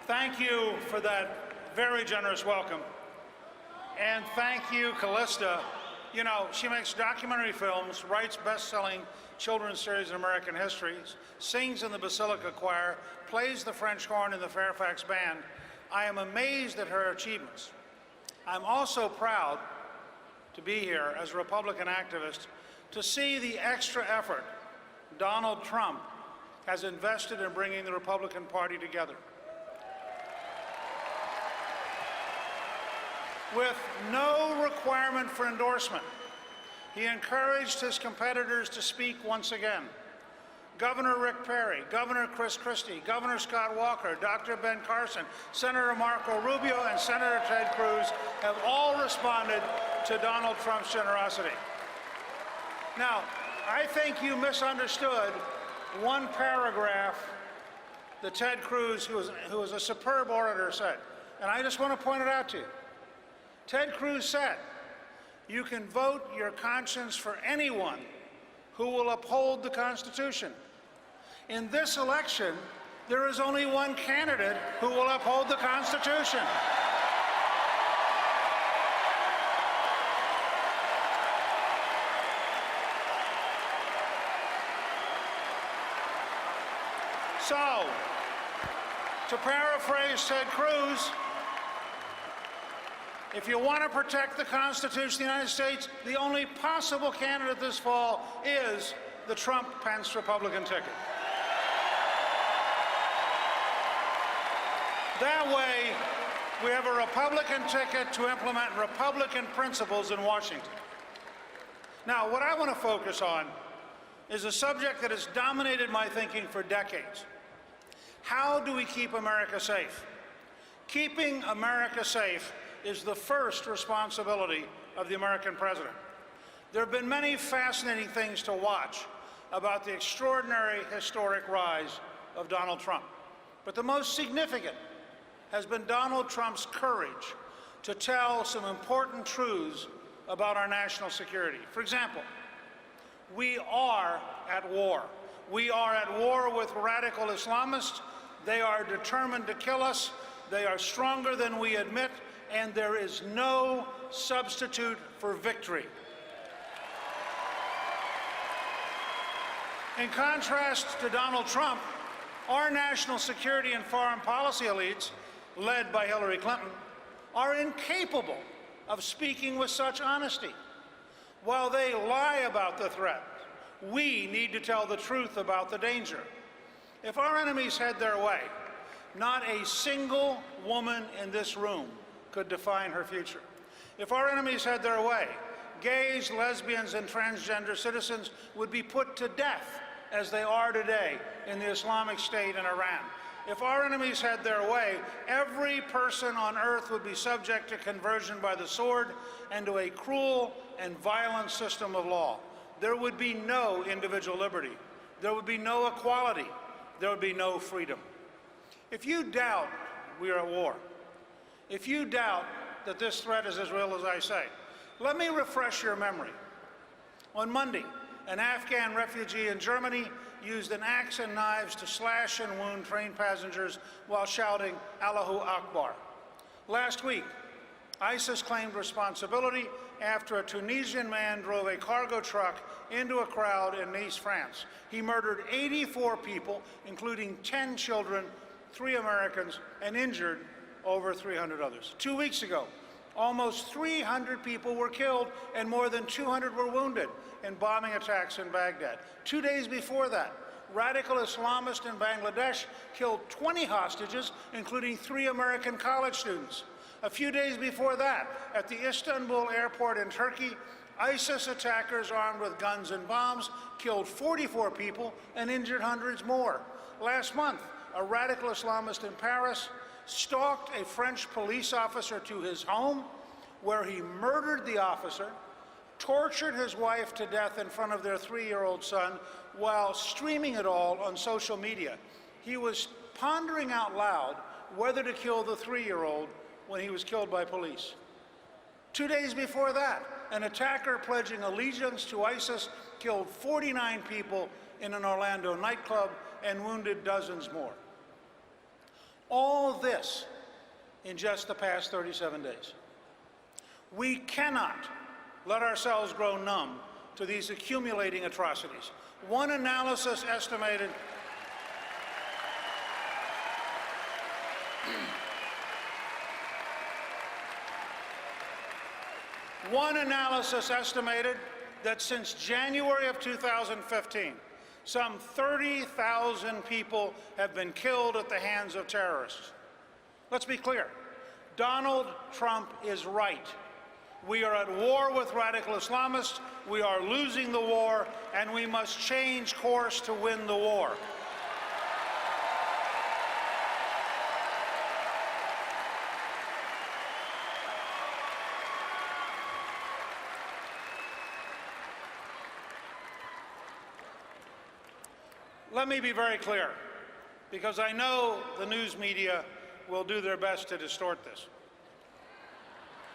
Thank you for that very generous welcome. And thank you, Callista. You know, she makes documentary films, writes best-selling children's series in American history, sings in the Basilica Choir, plays the French horn in the Fairfax Band. I am amazed at her achievements. I'm also proud to be here as a Republican activist to see the extra effort Donald Trump has invested in bringing the Republican Party together. With no requirement for endorsement, he encouraged his competitors to speak once again. Governor Rick Perry, Governor Chris Christie, Governor Scott Walker, Dr. Ben Carson, Senator Marco Rubio, and Senator Ted Cruz have all responded to Donald Trump's generosity. Now, I think you misunderstood one paragraph that Ted Cruz, who was a superb orator, said, and I just want to point it out to you. Ted Cruz said, you can vote your conscience for anyone who will uphold the Constitution. In this election, there is only one candidate who will uphold the Constitution. So, to paraphrase Ted Cruz, if you want to protect the Constitution of the United States, the only possible candidate this fall is the Trump-Pence Republican ticket. That way, we have a Republican ticket to implement Republican principles in Washington. Now, what I want to focus on is a subject that has dominated my thinking for decades. How do we keep America safe? Keeping America safe is the first responsibility of the American president. There have been many fascinating things to watch about the extraordinary historic rise of Donald Trump. But the most significant has been Donald Trump's courage to tell some important truths about our national security. For example, we are at war. We are at war with radical Islamists. They are determined to kill us. They are stronger than we admit, and there is no substitute for victory. In contrast to Donald Trump, our national security and foreign policy elites, led by Hillary Clinton, are incapable of speaking with such honesty. While they lie about the threat, we need to tell the truth about the danger. If our enemies had their way, not a single woman in this room could define her future. If our enemies had their way, gays, lesbians, and transgender citizens would be put to death as they are today in the Islamic State in Iran. If our enemies had their way, every person on earth would be subject to conversion by the sword and to a cruel and violent system of law. There would be no individual liberty. There would be no equality. There would be no freedom. If you doubt we are at war, if you doubt that this threat is as real as I say, let me refresh your memory. On Monday, an Afghan refugee in Germany used an axe and knives to slash and wound train passengers while shouting, Allahu Akbar. Last week, ISIS claimed responsibility after a Tunisian man drove a cargo truck into a crowd in Nice, France. He murdered 84 people, including 10 children, 3 Americans, and injured over 300 others. 2 weeks ago, almost 300 people were killed and more than 200 were wounded in bombing attacks in Baghdad. 2 days before that, radical Islamists in Bangladesh killed 20 hostages, including 3 American college students. A few days before that, at the Istanbul airport in Turkey, ISIS attackers armed with guns and bombs killed 44 people and injured hundreds more. Last month, a radical Islamist in Paris stalked a French police officer to his home, where he murdered the officer, tortured his wife to death in front of their 3-year-old son, while streaming it all on social media. He was pondering out loud whether to kill the 3-year-old when he was killed by police. 2 days before that, an attacker pledging allegiance to ISIS killed 49 people in an Orlando nightclub and wounded dozens more. All this in just the past 37 days. We cannot let ourselves grow numb to these accumulating atrocities. One analysis estimated that since January of 2015, some 30,000 people have been killed at the hands of terrorists. Let's be clear. Donald Trump is right. We are at war with radical Islamists. We are losing the war, and we must change course to win the war. Let me be very clear, because I know the news media will do their best to distort this.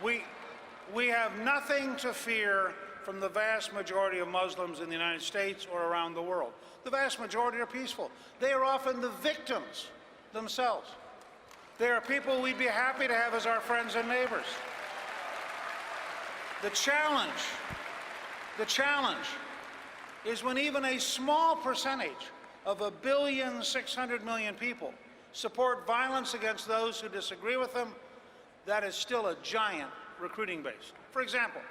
We have nothing to fear from the vast majority of Muslims in the United States or around the world. The vast majority are peaceful. They are often the victims themselves. They are people we'd be happy to have as our friends and neighbors. The challenge is when even a small percentage of 1,600,000,000 people support violence against those who disagree with them. That is still a giant recruiting base. For example,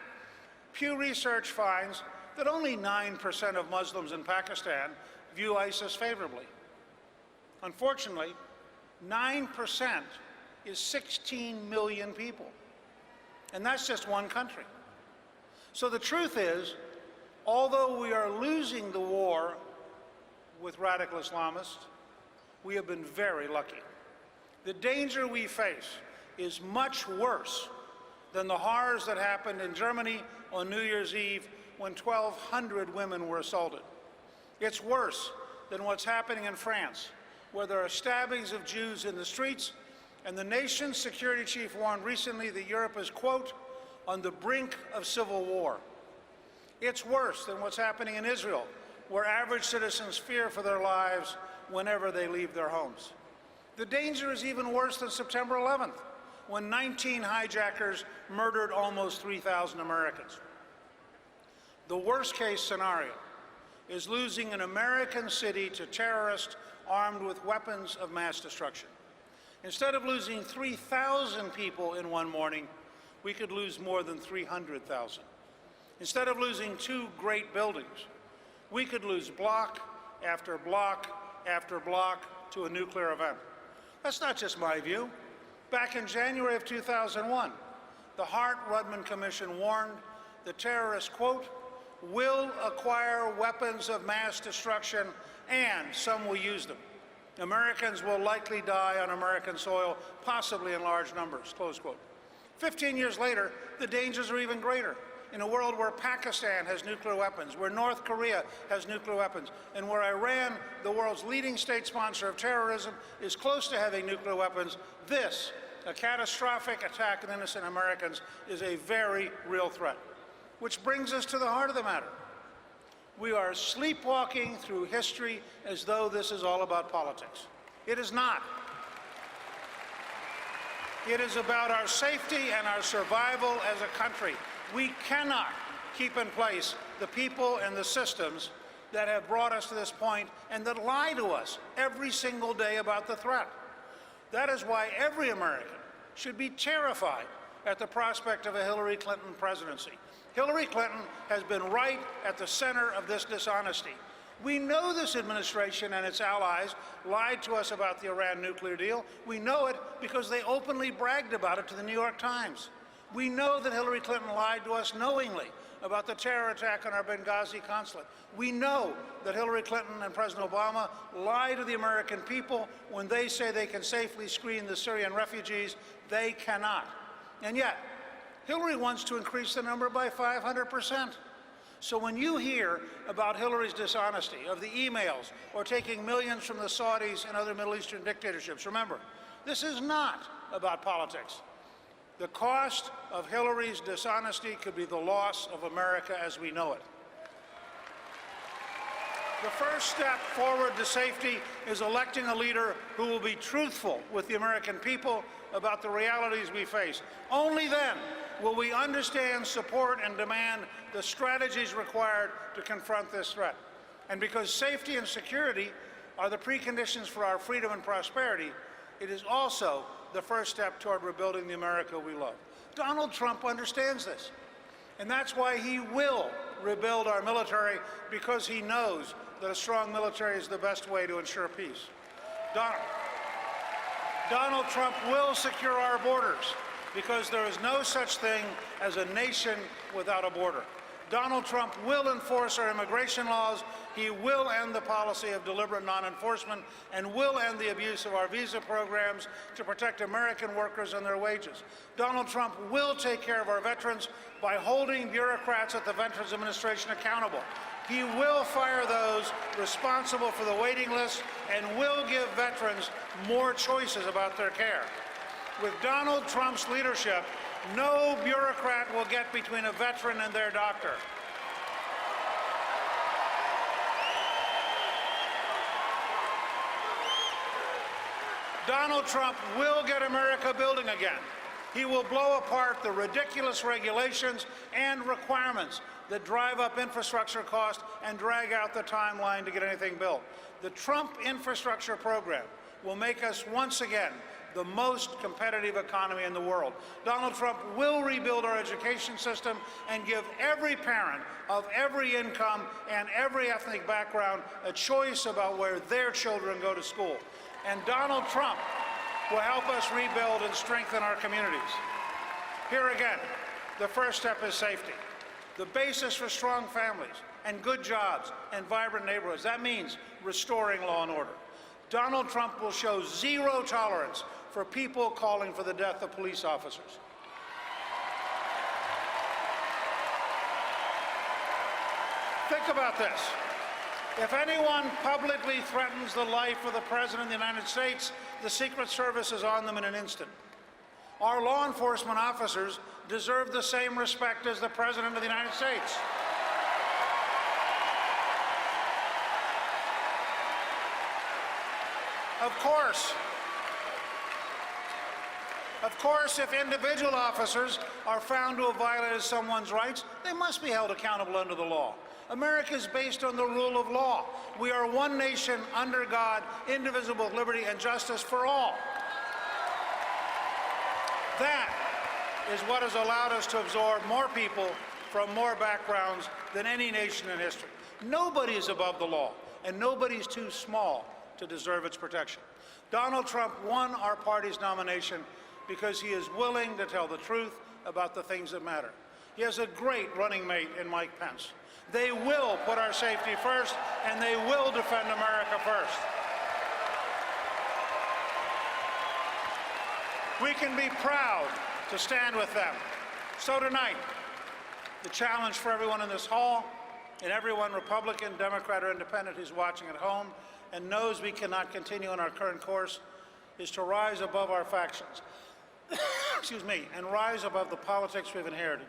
Pew Research finds that only 9% of Muslims in Pakistan view ISIS favorably. Unfortunately, 9% is 16 million people, and that's just one country. So the truth is, although we are losing the war with radical Islamists, we have been very lucky. The danger we face is much worse than the horrors that happened in Germany on New Year's Eve when 1,200 women were assaulted. It's worse than what's happening in France, where there are stabbings of Jews in the streets, and the nation's security chief warned recently that Europe is, quote, on the brink of civil war. It's worse than what's happening in Israel, where average citizens fear for their lives whenever they leave their homes. The danger is even worse than September 11th, when 19 hijackers murdered almost 3,000 Americans. The worst-case scenario is losing an American city to terrorists armed with weapons of mass destruction. Instead of losing 3,000 people in one morning, we could lose more than 300,000. Instead of losing 2 great buildings, we could lose block after block after block to a nuclear event. That's not just my view. Back in January of 2001, the Hart-Rudman Commission warned the terrorists, quote, will acquire weapons of mass destruction and some will use them. Americans will likely die on American soil, possibly in large numbers, close quote. 15 years later, the dangers are even greater. In a world where Pakistan has nuclear weapons, where North Korea has nuclear weapons, and where Iran, the world's leading state sponsor of terrorism, is close to having nuclear weapons, this, a catastrophic attack on innocent Americans, is a very real threat. Which brings us to the heart of the matter. We are sleepwalking through history as though this is all about politics. It is not. It is about our safety and our survival as a country. We cannot keep in place the people and the systems that have brought us to this point and that lie to us every single day about the threat. That is why every American should be terrified at the prospect of a Hillary Clinton presidency. Hillary Clinton has been right at the center of this dishonesty. We know this administration and its allies lied to us about the Iran nuclear deal. We know it because they openly bragged about it to the New York Times. We know that Hillary Clinton lied to us knowingly about the terror attack on our Benghazi consulate. We know that Hillary Clinton and President Obama lie to the American people when they say they can safely screen the Syrian refugees. They cannot. And yet, Hillary wants to increase the number by 500%. So when you hear about Hillary's dishonesty of the emails or taking millions from the Saudis and other Middle Eastern dictatorships, remember, this is not about politics. The cost of Hillary's dishonesty could be the loss of America as we know it. The first step forward to safety is electing a leader who will be truthful with the American people about the realities we face. Only then will we understand, support, and demand the strategies required to confront this threat. And because safety and security are the preconditions for our freedom and prosperity, it is also the first step toward rebuilding the America we love. Donald Trump understands this, and that's why he will rebuild our military, because he knows that a strong military is the best way to ensure peace. Donald Trump will secure our borders, because there is no such thing as a nation without a border. Donald Trump will enforce our immigration laws. He will end the policy of deliberate non-enforcement and will end the abuse of our visa programs to protect American workers and their wages. Donald Trump will take care of our veterans by holding bureaucrats at the Veterans Administration accountable. He will fire those responsible for the waiting list and will give veterans more choices about their care. With Donald Trump's leadership, no bureaucrat will get between a veteran and their doctor. Donald Trump will get America building again. He will blow apart the ridiculous regulations and requirements that drive up infrastructure costs and drag out the timeline to get anything built. The Trump infrastructure program will make us once again the most competitive economy in the world. Donald Trump will rebuild our education system and give every parent of every income and every ethnic background a choice about where their children go to school. And Donald Trump will help us rebuild and strengthen our communities. Here again, the first step is safety. The basis for strong families and good jobs and vibrant neighborhoods. That means restoring law and order. Donald Trump will show zero tolerance for people calling for the death of police officers. Think about this. If anyone publicly threatens the life of the President of the United States, the Secret Service is on them in an instant. Our law enforcement officers deserve the same respect as the President of the United States. Of course, if individual officers are found to have violated someone's rights, they must be held accountable under the law. America is based on the rule of law. We are one nation under God, indivisible, with liberty and justice for all. That is what has allowed us to absorb more people from more backgrounds than any nation in history. Nobody is above the law, and nobody is too small to deserve its protection. Donald Trump won our party's nomination because he is willing to tell the truth about the things that matter. He has a great running mate in Mike Pence. They will put our safety first, and they will defend America first. We can be proud to stand with them. So tonight, the challenge for everyone in this hall, and everyone, Republican, Democrat, or Independent, who's watching at home and knows we cannot continue on our current course, is to rise above our factions, excuse me, and rise above the politics we've inherited,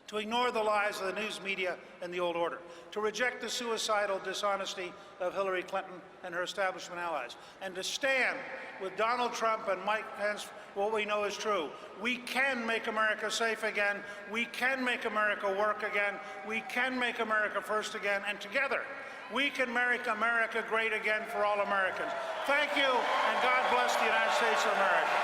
to ignore the lies of the news media and the old order, to reject the suicidal dishonesty of Hillary Clinton and her establishment allies, and to stand with Donald Trump and Mike Pence for what we know is true. We can make America safe again. We can make America work again. We can make America first again. And together, we can make America great again for all Americans. Thank you, and God bless the United States of America.